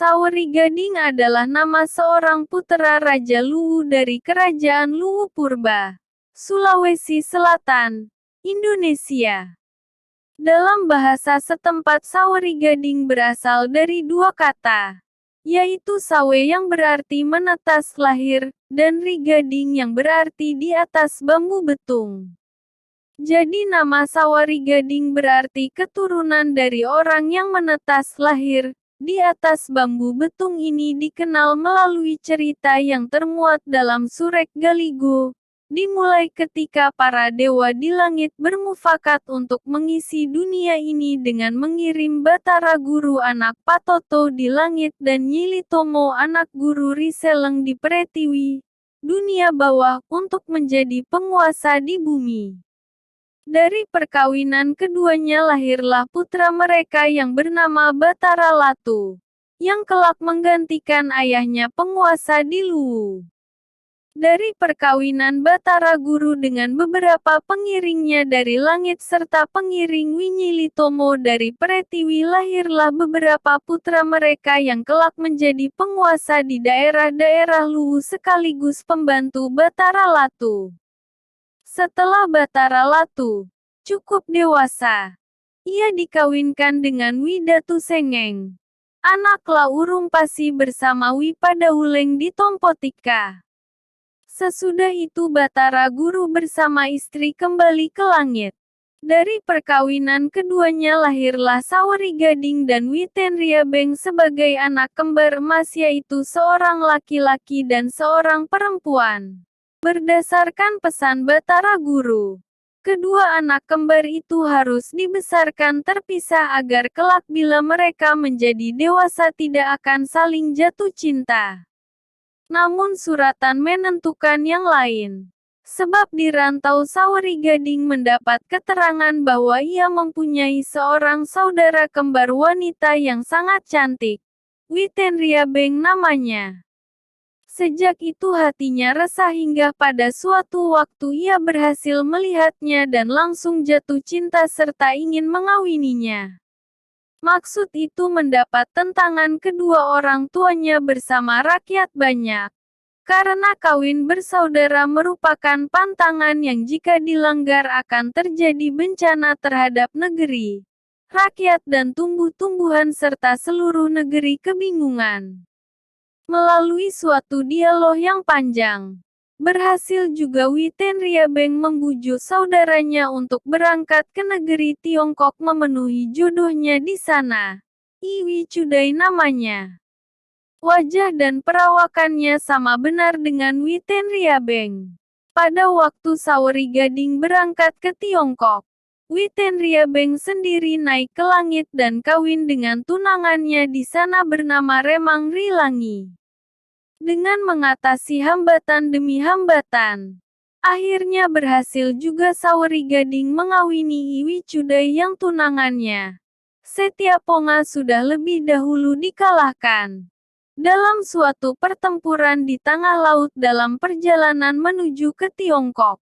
Sawerigading adalah nama seorang putra Raja Luwu dari Kerajaan Luwu Purba, Sulawesi Selatan, Indonesia. Dalam bahasa setempat Sawerigading berasal dari dua kata, yaitu sawe yang berarti menetas lahir, dan rigading yang berarti di atas bambu betung. Jadi nama Sawerigading berarti keturunan dari orang yang menetas lahir di atas bambu betung. Ini dikenal melalui cerita yang termuat dalam Surek Galigo, dimulai ketika para dewa di langit bermufakat untuk mengisi dunia ini dengan mengirim Batara Guru anak Patoto di langit dan Nyili Tomo anak Guru Riseleng di Pretiwi, dunia bawah, untuk menjadi penguasa di bumi. Dari perkawinan keduanya lahirlah putra mereka yang bernama Batara Latu, yang kelak menggantikan ayahnya penguasa di Luwu. Dari perkawinan Batara Guru dengan beberapa pengiringnya dari langit serta pengiring Winyili Tomo dari Pretiwi lahirlah beberapa putra mereka yang kelak menjadi penguasa di daerah-daerah Luwu sekaligus pembantu Batara Latu. Setelah Batara Latu cukup dewasa, ia dikawinkan dengan Widatu Sengeng, anak Laurumpasi bersama Wipadahuleng di Tompotika. Sesudah itu Batara Guru bersama istri kembali ke langit. Dari perkawinan keduanya lahirlah Sawerigading dan Witenriabeng sebagai anak kembar emas, yaitu seorang laki-laki dan seorang perempuan. Berdasarkan pesan Batara Guru, kedua anak kembar itu harus dibesarkan terpisah agar kelak bila mereka menjadi dewasa tidak akan saling jatuh cinta. Namun suratan menentukan yang lain. Sebab di rantau Sawerigading mendapat keterangan bahwa ia mempunyai seorang saudara kembar wanita yang sangat cantik. Witenriabeng namanya. Sejak itu hatinya resah hingga pada suatu waktu ia berhasil melihatnya dan langsung jatuh cinta serta ingin mengawininya. Maksud itu mendapat tentangan kedua orang tuanya bersama rakyat banyak. Karena kawin bersaudara merupakan pantangan yang jika dilanggar akan terjadi bencana terhadap negeri, rakyat dan tumbuh-tumbuhan serta seluruh negeri kebingungan. Melalui suatu dialog yang panjang, berhasil juga Witenriabeng membujuk saudaranya untuk berangkat ke negeri Tiongkok memenuhi jodohnya di sana. Iwi Cudai namanya. Wajah dan perawakannya sama benar dengan Witenriabeng. Pada waktu Sawerigading berangkat ke Tiongkok, Witenriabeng sendiri naik ke langit dan kawin dengan tunangannya di sana bernama Remang Rilangi. Dengan mengatasi hambatan demi hambatan, akhirnya berhasil juga Sawerigading mengawini Iwi Cudai yang tunangannya, Setiaponga, sudah lebih dahulu dikalahkan dalam suatu pertempuran di tengah laut dalam perjalanan menuju ke Tiongkok.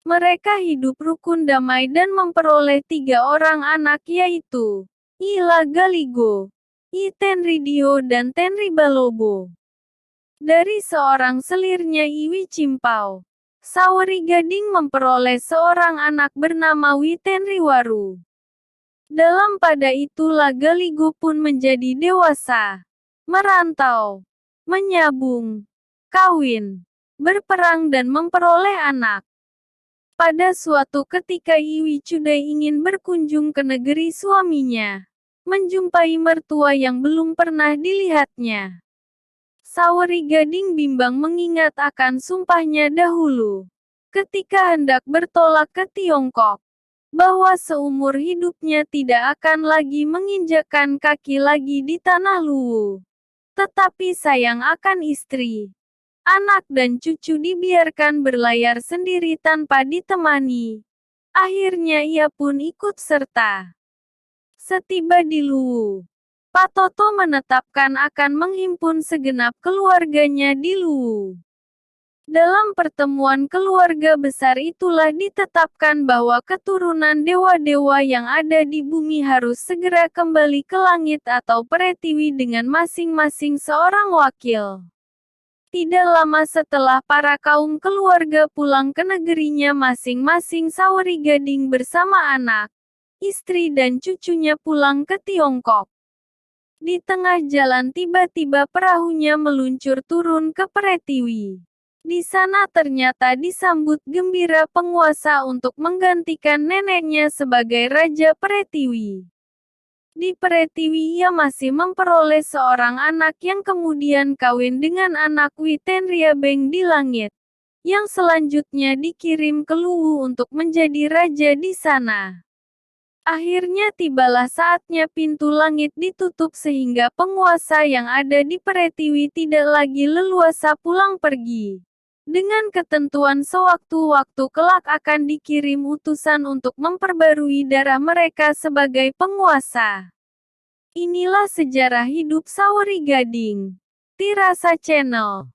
Mereka hidup rukun damai dan memperoleh 3 orang anak, yaitu Ila Galigo, I Tenridio dan Tenribalobo. Dari seorang selirnya Iwi Cimpau, Sawerigading memperoleh seorang anak bernama Witenriwaru. Dalam pada itu Galigo pun menjadi dewasa, merantau, menyabung, kawin, berperang dan memperoleh anak. Pada suatu ketika Iwi Cudai ingin berkunjung ke negeri suaminya, menjumpai mertua yang belum pernah dilihatnya. Sawerigading bimbang mengingat akan sumpahnya dahulu, ketika hendak bertolak ke Tiongkok, bahwa seumur hidupnya tidak akan lagi menginjakkan kaki lagi di tanah Luwu. Tetapi sayang akan istri, anak dan cucu dibiarkan berlayar sendiri tanpa ditemani. Akhirnya ia pun ikut serta. Setiba di Luwu, Patoto menetapkan akan menghimpun segenap keluarganya di Luwu. Dalam pertemuan keluarga besar itulah ditetapkan bahwa keturunan dewa-dewa yang ada di bumi harus segera kembali ke langit atau Pretiwi dengan masing-masing seorang wakil. Tidak lama setelah para kaum keluarga pulang ke negerinya masing-masing, Saori Gading bersama anak, istri dan cucunya pulang ke Tiongkok. Di tengah jalan tiba-tiba perahunya meluncur turun ke Pretiwi. Di sana ternyata disambut gembira penguasa untuk menggantikan neneknya sebagai Raja Pretiwi. Di Pretiwi ia masih memperoleh seorang anak yang kemudian kawin dengan anak Witenryabeng di langit, yang selanjutnya dikirim ke Luwu untuk menjadi raja di sana. Akhirnya tibalah saatnya pintu langit ditutup sehingga penguasa yang ada di Pretiwi tidak lagi leluasa pulang pergi. Dengan ketentuan sewaktu-waktu kelak akan dikirim utusan untuk memperbarui darah mereka sebagai penguasa. Inilah sejarah hidup Saori Gading. Tirasa Channel.